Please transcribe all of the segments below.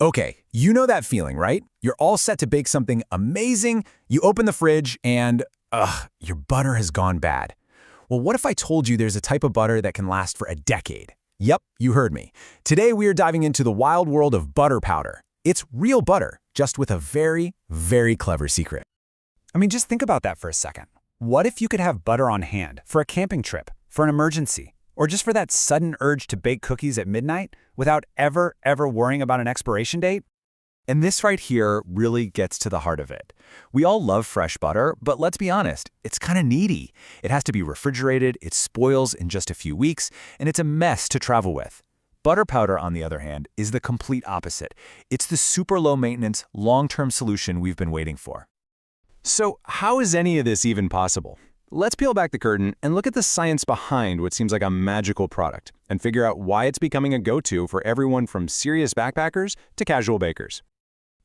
Okay, you know that feeling, right? You're all set to bake something amazing, you open the fridge, and, your butter has gone bad. Well, what if I told you there's a type of butter that can last for a decade? Yep, you heard me. Today we are diving into the wild world of butter powder. It's real butter, just with a very, very clever secret. I mean, just think about that for a second. What if you could have butter on hand for a camping trip, for an emergency, or just for that sudden urge to bake cookies at midnight without ever worrying about an expiration date? And this right here really gets to the heart of it. We all love fresh butter, but let's be honest, it's kind of needy. It has to be refrigerated, it spoils in just a few weeks, and it's a mess to travel with. Butter powder, on the other hand, is the complete opposite. It's the super low-maintenance, long-term solution we've been waiting for. So how is any of this even possible? Let's peel back the curtain and look at the science behind what seems like a magical product and figure out why it's becoming a go-to for everyone from serious backpackers to casual bakers.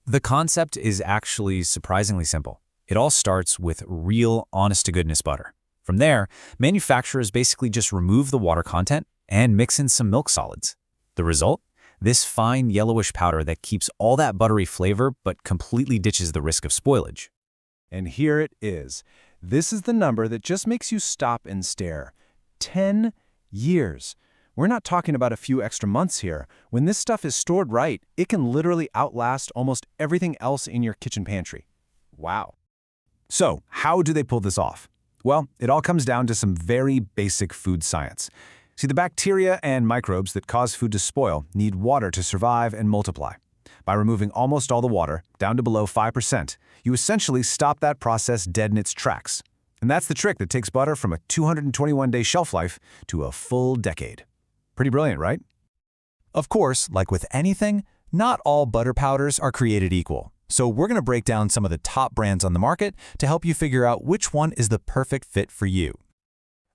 The concept is actually surprisingly simple. It all starts with real, honest-to-goodness butter. From there, manufacturers basically just remove the water content and mix in some milk solids. The result? This fine yellowish powder that keeps all that buttery flavor but completely ditches the risk of spoilage. And here it is. This is the number that just makes you stop and stare. 10 years. We're not talking about a few extra months here. When this stuff is stored right, it can literally outlast almost everything else in your kitchen pantry. Wow. So, how do they pull this off? Well, it all comes down to some very basic food science. See, the bacteria and microbes that cause food to spoil need water to survive and multiply. By removing almost all the water, down to below 5%, you essentially stop that process dead in its tracks. And that's the trick that takes butter from a 221-day shelf life to a full decade. Pretty brilliant, right? Of course, like with anything, not all butter powders are created equal. So we're going to break down some of the top brands on the market to help you figure out which one is the perfect fit for you.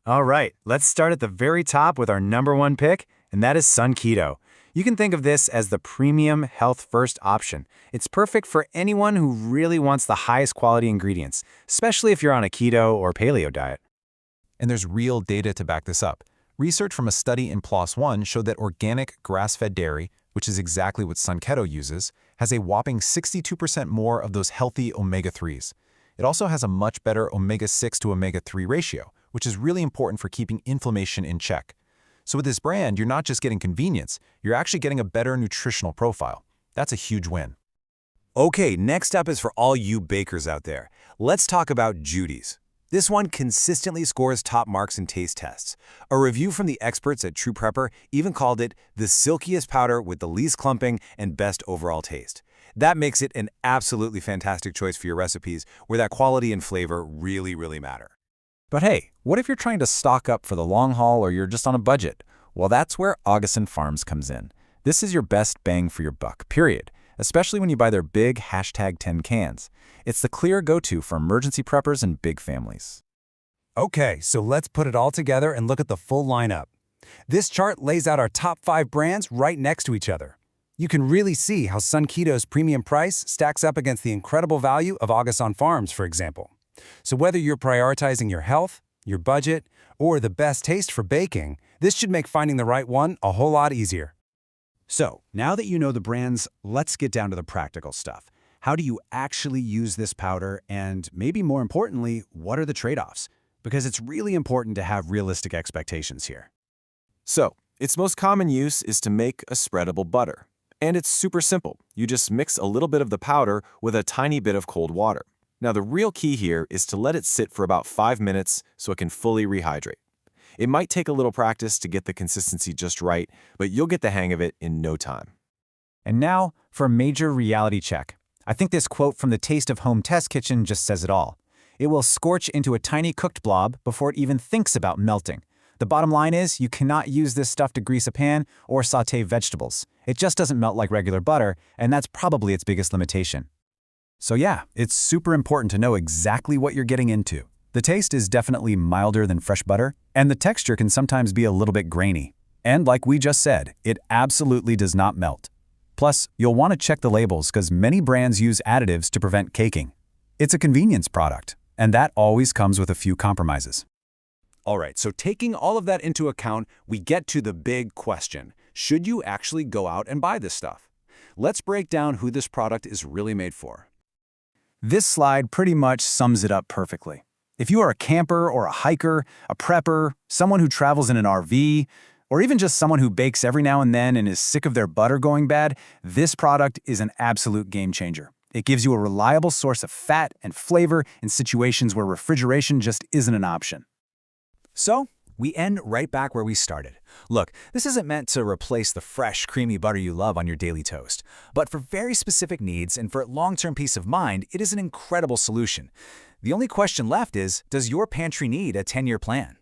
All right, let's start at the very top with our #1 pick, and that is SunKeto. You can think of this as the premium health-first option. It's perfect for anyone who really wants the highest quality ingredients, especially if you're on a keto or paleo diet. And there's real data to back this up. Research from a study in PLOS One showed that organic grass-fed dairy, which is exactly what SunKeto uses, has a whopping 62% more of those healthy omega-3s. It also has a much better omega-6 to omega-3 ratio, which is really important for keeping inflammation in check. So with this brand, you're not just getting convenience, you're actually getting a better nutritional profile. That's a huge win. Okay, next up is for all you bakers out there. Let's talk about Judy's. This one consistently scores top marks in taste tests. A review from the experts at True Prepper even called it the silkiest powder with the least clumping and best overall taste. That makes it an absolutely fantastic choice for your recipes where that quality and flavor really matter. But hey, what if you're trying to stock up for the long haul or you're just on a budget? Well, that's where Augustin Farms comes in. This is your best bang for your buck, period. Especially when you buy their big #10 cans. It's the clear go-to for emergency preppers and big families. Okay, so let's put it all together and look at the full lineup. This chart lays out our top 5 brands right next to each other. You can really see how SunKeto's premium price stacks up against the incredible value of Augustin Farms, for example. So whether you're prioritizing your health, your budget, or the best taste for baking, this should make finding the right one a whole lot easier. So, now that you know the brands, let's get down to the practical stuff. How do you actually use this powder? And maybe more importantly, what are the trade-offs? Because it's really important to have realistic expectations here. So, its most common use is to make a spreadable butter. And it's super simple. You just mix a little bit of the powder with a tiny bit of cold water. Now, the real key here is to let it sit for about 5 minutes so it can fully rehydrate. It might take a little practice to get the consistency just right, but you'll get the hang of it in no time. And now for a major reality check. I think this quote from the Taste of Home test kitchen just says it all. It will scorch into a tiny cooked blob before it even thinks about melting. The bottom line is you cannot use this stuff to grease a pan or saute vegetables. It just doesn't melt like regular butter, and that's probably its biggest limitation. So yeah, it's super important to know exactly what you're getting into. The taste is definitely milder than fresh butter, and the texture can sometimes be a little bit grainy. And like we just said, it absolutely does not melt. Plus, you'll want to check the labels because many brands use additives to prevent caking. It's a convenience product, and that always comes with a few compromises. All right, so taking all of that into account, we get to the big question. Should you actually go out and buy this stuff? Let's break down who this product is really made for. This slide pretty much sums it up perfectly. If you are a camper or a hiker, a prepper, someone who travels in an RV, or even just someone who bakes every now and then and is sick of their butter going bad, this product is an absolute game changer. It gives you a reliable source of fat and flavor in situations where refrigeration just isn't an option. So, we end right back where we started. Look, this isn't meant to replace the fresh, creamy butter you love on your daily toast. But for very specific needs and for long-term peace of mind, it is an incredible solution. The only question left is, does your pantry need a 10-year plan?